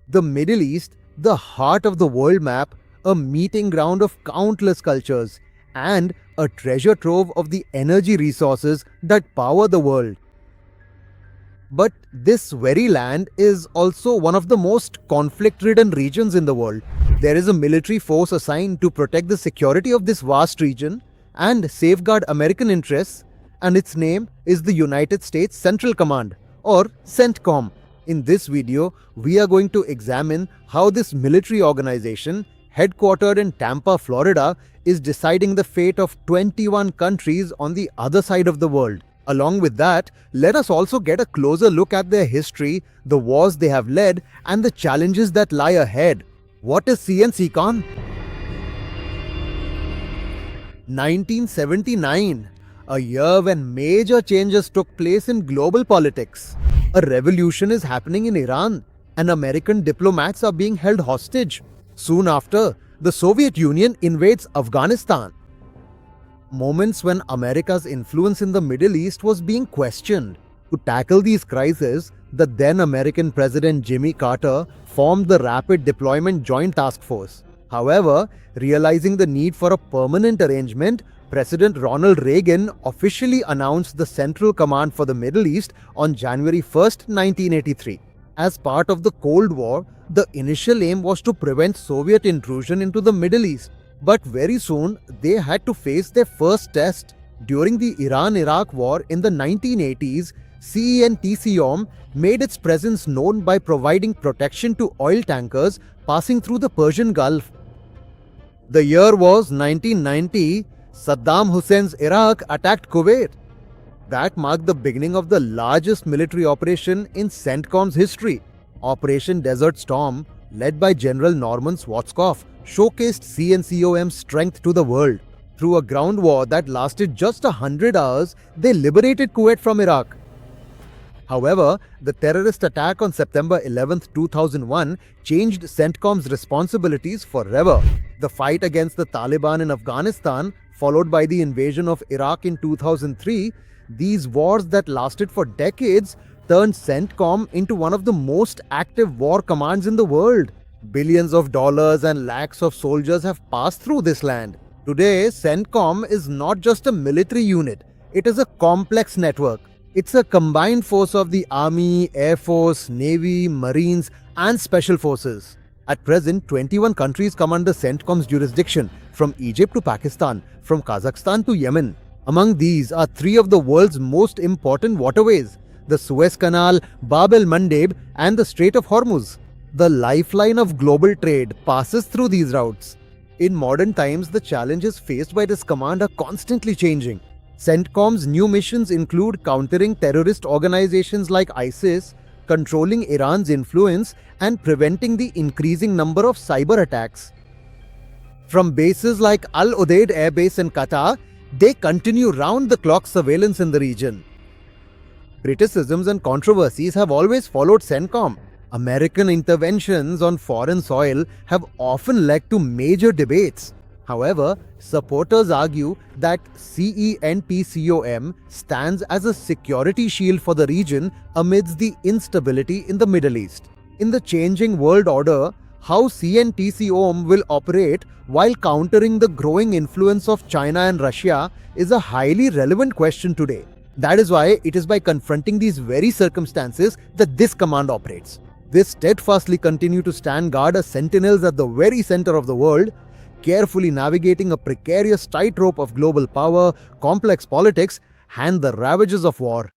The Middle East, the heart of the world map, a meeting ground of countless cultures, and a treasure trove of the energy resources that power the world. But this very land is also one of the most conflict ridden regions in the world. There is a military force assigned to protect the security of this vast region and safeguard American interests, and its name is the United States Central Command, or CENTCOM. In this video, we are going to examine how this military organization, headquartered in Tampa, Florida, is deciding the fate of 21 countries on the other side of the world. Along with that, let us also get a closer look at their history, the wars they have led, and the challenges that lie ahead. What is CNCCON? 1979, a year when major changes took place in global politics. A revolution is happening in Iran, and American diplomats are being held hostage. Soon after, the Soviet Union invades Afghanistan. Moments when America's influence in the Middle East was being questioned. To tackle these crises, the then American President Jimmy Carter formed the Rapid Deployment Joint Task Force. However, realizing the need for a permanent arrangement, President Ronald Reagan officially announced the Central Command for the Middle East on January 1, 1983. As part of the Cold War, the initial aim was to prevent Soviet intrusion into the Middle East. But very soon, they had to face their first test. During the Iran-Iraq War in the 1980s, CENTCOM made its presence known by providing protection to oil tankers passing through the Persian Gulf. The year was 1990. Saddam Hussein's Iraq attacked Kuwait. That marked the beginning of the largest military operation in CENTCOM's history. Operation Desert Storm, led by General Norman Schwarzkopf, showcased CNCOM's strength to the world. Through a ground war that lasted just 100 hours, they liberated Kuwait from Iraq. However, the terrorist attack on September 11, 2001 changed CENTCOM's responsibilities forever. The fight against the Taliban in Afghanistan, followed by the invasion of Iraq in 2003, these wars that lasted for decades turned CENTCOM into one of the most active war commands in the world. Billions of dollars and lakhs of soldiers have passed through this land. Today, CENTCOM is not just a military unit, it is a complex network. It's a combined force of the Army, Air Force, Navy, Marines, and Special Forces. At present, 21 countries come under CENTCOM's jurisdiction, from Egypt to Pakistan, from Kazakhstan to Yemen. Among these are three of the world's most important waterways: the Suez Canal, Bab el-Mandeb, and the Strait of Hormuz. The lifeline of global trade passes through these routes. In modern times, the challenges faced by this command are constantly changing. CENTCOM's new missions include countering terrorist organizations like ISIS, controlling Iran's influence, and preventing the increasing number of cyber attacks. From bases like Al Udeid Air Base in Qatar, they continue round-the-clock surveillance in the region. Criticisms and controversies have always followed CENTCOM. American interventions on foreign soil have often led to major debates. However, supporters argue that CENTCOM stands as a security shield for the region amidst the instability in the Middle East. In the changing world order, how CENTCOM will operate while countering the growing influence of China and Russia is a highly relevant question today. That is why it is by confronting these very circumstances that this command operates. They steadfastly continue to stand guard as sentinels at the very center of the world, carefully navigating a precarious tightrope of global power, complex politics, and the ravages of war.